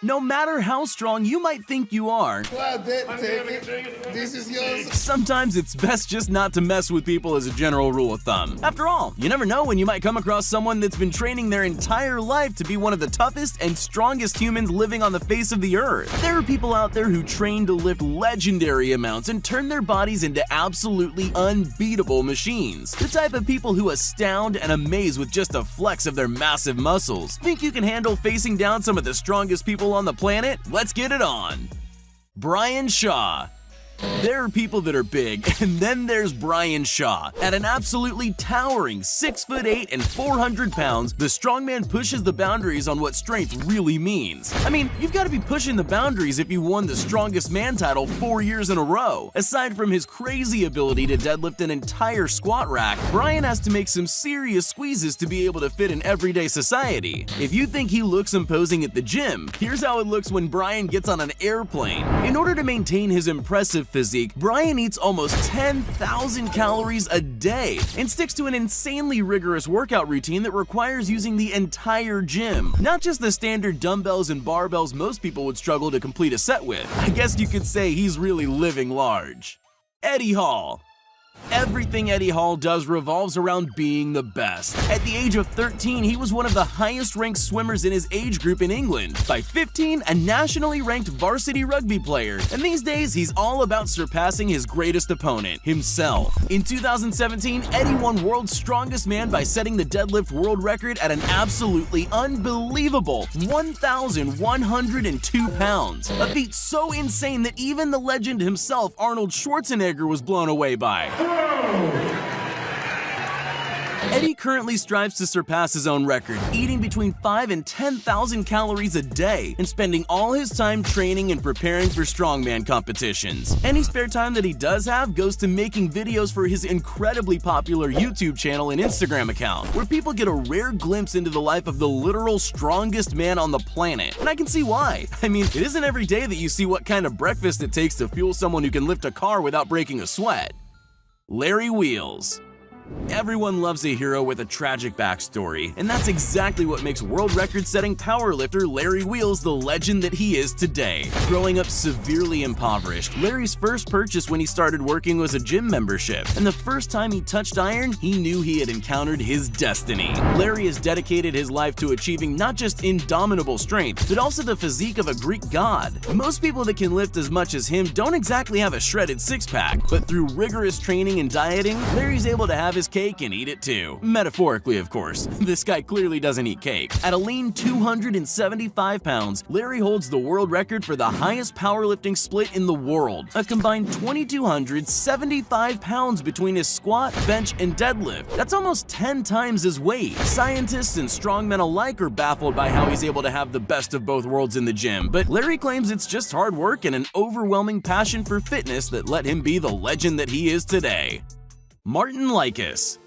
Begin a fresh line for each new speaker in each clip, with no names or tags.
No matter how strong you might think you are,
This is yours.
sometimes it's best just not to mess with people as a general rule of thumb. After all, you never know when you might come across someone that's been training their entire life to be one of the toughest and strongest humans living on the face of the earth. There are people out there who train to lift legendary amounts and turn their bodies into absolutely unbeatable machines. The type of people who astound and amaze with just a flex of their massive muscles. Think you can handle facing down some of the strongest people on the planet? Let's get it on! Brian Shaw. There are people that are big, and then there's Brian Shaw. At an absolutely towering 6'8" and 400 pounds, the strongman pushes the boundaries on what strength really means. I mean, you've got to be pushing the boundaries if you won the strongest man title 4 years in a row. Aside from his crazy ability to deadlift an entire squat rack, Brian has to make some serious squeezes to be able to fit in everyday society. If you think he looks imposing at the gym, here's how it looks when Brian gets on an airplane. In order to maintain his impressive physique, Brian eats almost 10,000 calories a day and sticks to an insanely rigorous workout routine that requires using the entire gym, not just the standard dumbbells and barbells most people would struggle to complete a set with. I guess you could say he's really living large. Eddie Hall. Everything Eddie Hall does revolves around being the best. At the age of 13, he was one of the highest-ranked swimmers in his age group in England. By 15, a nationally ranked varsity rugby player. And these days, he's all about surpassing his greatest opponent, himself. In 2017, Eddie won World's Strongest Man by setting the deadlift world record at an absolutely unbelievable 1,102 pounds. A feat so insane that even the legend himself, Arnold Schwarzenegger, was blown away by. Eddie currently strives to surpass his own record, eating between 5,000 and 10,000 calories a day and spending all his time training and preparing for strongman competitions. Any spare time that he does have goes to making videos for his incredibly popular YouTube channel and Instagram account, where people get a rare glimpse into the life of the literal strongest man on the planet. And I can see why. I mean, it isn't every day that you see what kind of breakfast it takes to fuel someone who can lift a car without breaking a sweat. Larry Wheels. Everyone loves a hero with a tragic backstory, and that's exactly what makes world record-setting powerlifter Larry Wheels the legend that he is today. Growing up severely impoverished, Larry's first purchase when he started working was a gym membership, and the first time he touched iron, he knew he had encountered his destiny. Larry has dedicated his life to achieving not just indomitable strength, but also the physique of a Greek god. Most people that can lift as much as him don't exactly have a shredded six-pack, but through rigorous training and dieting, Larry's able to have his cake and eat it too. Metaphorically, of course. This guy clearly doesn't eat cake. At a lean 275 pounds, Larry holds the world record for the highest powerlifting split in the world, a combined 2,275 pounds between his squat, bench, and deadlift. That's almost 10 times his weight. Scientists and strongmen alike are baffled by how he's able to have the best of both worlds in the gym, but Larry claims it's just hard work and an overwhelming passion for fitness that let him be the legend that he is today. Martin Likas.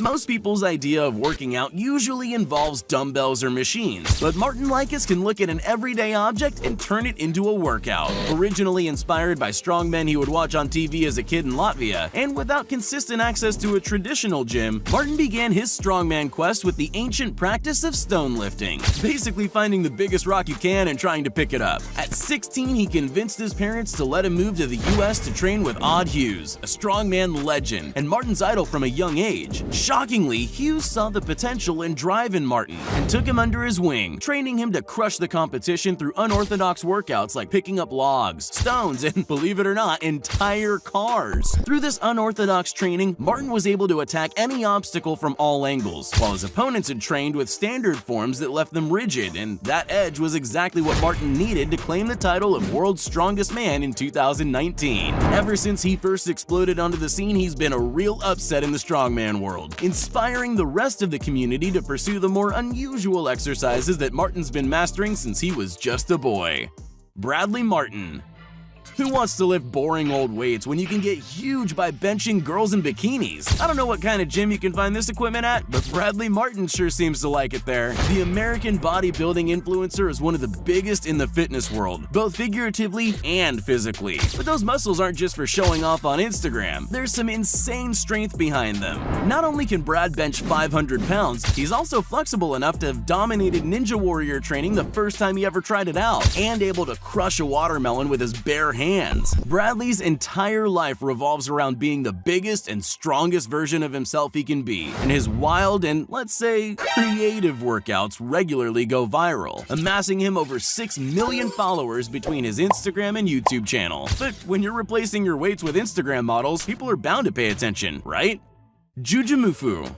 Most people's idea of working out usually involves dumbbells or machines, but Martin Likas can look at an everyday object and turn it into a workout. Originally inspired by strongmen he would watch on TV as a kid in Latvia, and without consistent access to a traditional gym, Martin began his strongman quest with the ancient practice of stone lifting, basically finding the biggest rock you can and trying to pick it up. At 16, he convinced his parents to let him move to the US to train with Odd Hughes, a strongman legend, and Martin's idol from a young age. Shockingly, Hughes saw the potential and drive in Martin and took him under his wing, training him to crush the competition through unorthodox workouts like picking up logs, stones, and, believe it or not, entire cars. Through this unorthodox training, Martin was able to attack any obstacle from all angles, while his opponents had trained with standard forms that left them rigid, and that edge was exactly what Martin needed to claim the title of World's Strongest Man in 2019. Ever since he first exploded onto the scene, he's been a real upset in the strongman world, inspiring the rest of the community to pursue the more unusual exercises that Martin's been mastering since he was just a boy. Bradley Martin. Who wants to lift boring old weights when you can get huge by benching girls in bikinis? I don't know what kind of gym you can find this equipment at, but Bradley Martin sure seems to like it there. The American bodybuilding influencer is one of the biggest in the fitness world, both figuratively and physically. But those muscles aren't just for showing off on Instagram. There's some insane strength behind them. Not only can Brad bench 500 pounds, he's also flexible enough to have dominated Ninja Warrior training the first time he ever tried it out, and able to crush a watermelon with his bare hands. Bradley's entire life revolves around being the biggest and strongest version of himself he can be, and his wild and, let's say, creative workouts regularly go viral, amassing him over 6 million followers between his Instagram and YouTube channel. But when you're replacing your weights with Instagram models, people are bound to pay attention, right? Jujimufu.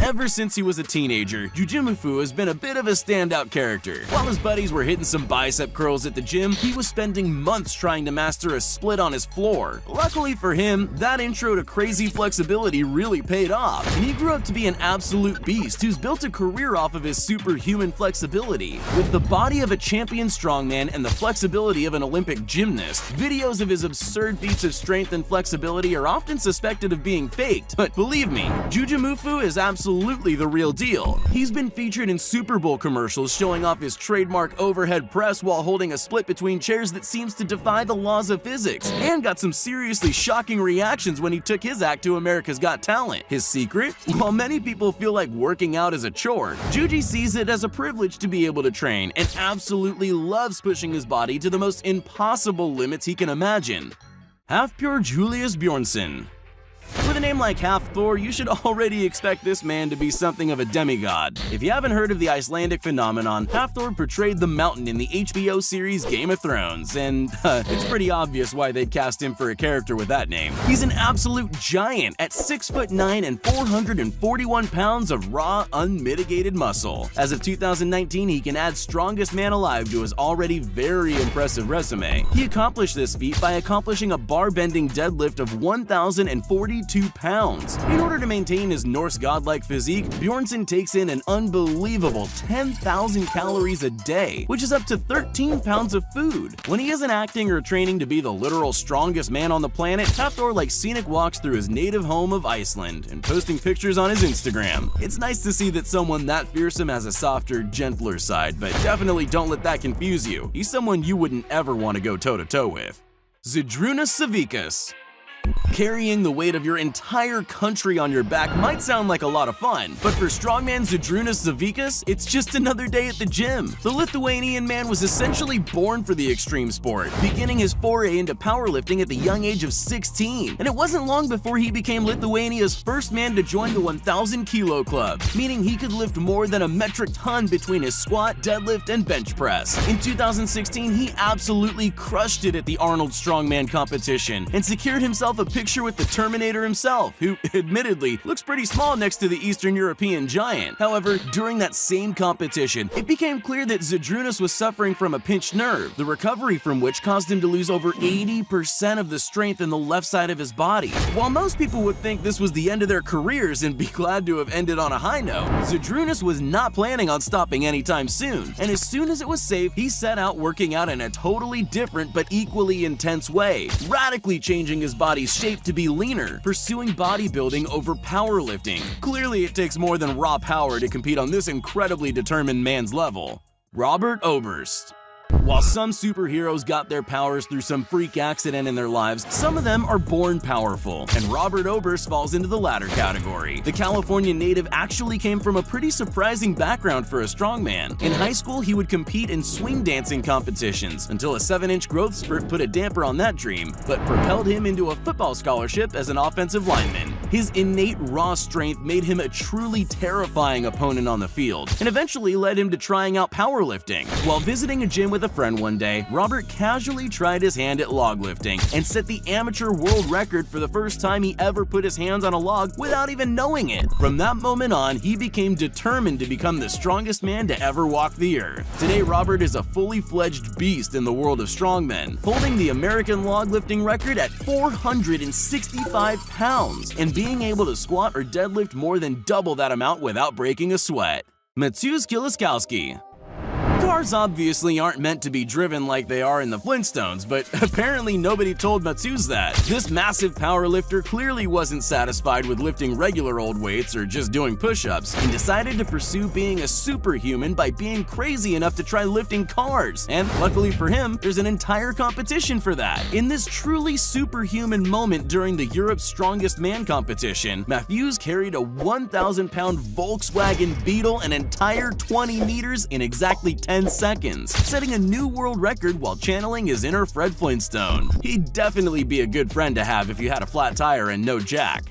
Ever since he was a teenager, Jujimufu has been a bit of a standout character. While his buddies were hitting some bicep curls at the gym, he was spending months trying to master a split on his floor. Luckily for him, that intro to crazy flexibility really paid off, and he grew up to be an absolute beast who's built a career off of his superhuman flexibility. With the body of a champion strongman and the flexibility of an Olympic gymnast, videos of his absurd feats of strength and flexibility are often suspected of being faked, but believe me, Jujimufu is absolutely the real deal. He's been featured in Super Bowl commercials showing off his trademark overhead press while holding a split between chairs that seems to defy the laws of physics, and got some seriously shocking reactions when he took his act to America's Got Talent. His secret? While many people feel like working out is a chore, Juji sees it as a privilege to be able to train and absolutely loves pushing his body to the most impossible limits he can imagine. Half-pure Julius Bjornsson. With a name like Half Thor, you should already expect this man to be something of a demigod. If you haven't heard of the Icelandic phenomenon, Half Thor portrayed the Mountain in the HBO series Game of Thrones, and it's pretty obvious why they'd cast him for a character with that name. He's an absolute giant at 6'9" and 441 pounds of raw, unmitigated muscle. As of 2019, he can add strongest man alive to his already very impressive resume. He accomplished this feat by accomplishing a bar-bending deadlift of 1,042 pounds. In order to maintain his Norse godlike physique, Bjornsson takes in an unbelievable 10,000 calories a day, which is up to 13 pounds of food. When he isn't acting or training to be the literal strongest man on the planet, Hafthor likes scenic walks through his native home of Iceland and posting pictures on his Instagram. It's nice to see that someone that fearsome has a softer, gentler side, but definitely don't let that confuse you. He's someone you wouldn't ever want to go toe-to-toe with. Zydrunas Savickas. Carrying the weight of your entire country on your back might sound like a lot of fun, but for strongman Zydrunas Savickas, it's just another day at the gym. The Lithuanian man was essentially born for the extreme sport, beginning his foray into powerlifting at the young age of 16. And it wasn't long before he became Lithuania's first man to join the 1,000 kilo club, meaning he could lift more than a metric ton between his squat, deadlift, and bench press. In 2016, he absolutely crushed it at the Arnold Strongman competition and secured himself a picture with the Terminator himself, who admittedly looks pretty small next to the Eastern European giant. However, during that same competition, it became clear that Zydrunas was suffering from a pinched nerve, the recovery from which caused him to lose over 80% of the strength in the left side of his body. While most people would think this was the end of their careers and be glad to have ended on a high note, Zydrunas was not planning on stopping anytime soon, and as soon as it was safe, he set out working out in a totally different but equally intense way, radically changing his body's shape to be leaner, pursuing bodybuilding over powerlifting. Clearly, it takes more than raw power to compete on this incredibly determined man's level. Robert Oberst. While some superheroes got their powers through some freak accident in their lives, some of them are born powerful, and Robert Oberst falls into the latter category. The California native actually came from a pretty surprising background for a strongman. In high school, he would compete in swing dancing competitions until a 7-inch growth spurt put a damper on that dream, but propelled him into a football scholarship as an offensive lineman. His innate raw strength made him a truly terrifying opponent on the field, and eventually led him to trying out powerlifting. While visiting a gym with a friend one day, Robert casually tried his hand at log lifting and set the amateur world record for the first time he ever put his hands on a log without even knowing it. From that moment on, he became determined to become the strongest man to ever walk the earth. Today, Robert is a fully fledged beast in the world of strongmen, holding the American log lifting record at 465 pounds and being able to squat or deadlift more than double that amount without breaking a sweat. Mateusz Kieliszkowski. Cars obviously aren't meant to be driven like they are in the Flintstones, but apparently nobody told Matthews that. This massive powerlifter clearly wasn't satisfied with lifting regular old weights or just doing push-ups, and decided to pursue being a superhuman by being crazy enough to try lifting cars. And luckily for him, there's an entire competition for that. In this truly superhuman moment during the Europe's Strongest Man competition, Matthews carried a 1,000-pound Volkswagen Beetle an entire 20 meters in exactly 10 seconds, setting a new world record while channeling his inner Fred Flintstone. He'd definitely be a good friend to have if you had a flat tire and no jack.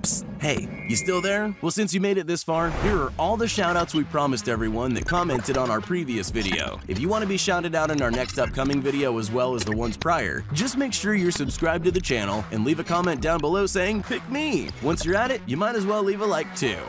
Psst, hey, you still there? Well, since you made it this far, here are all the shoutouts we promised everyone that commented on our previous video. If you want to be shouted out in our next upcoming video as well as the ones prior, just make sure you're subscribed to the channel and leave a comment down below saying, "Pick me." Once you're at it, you might as well leave a like too.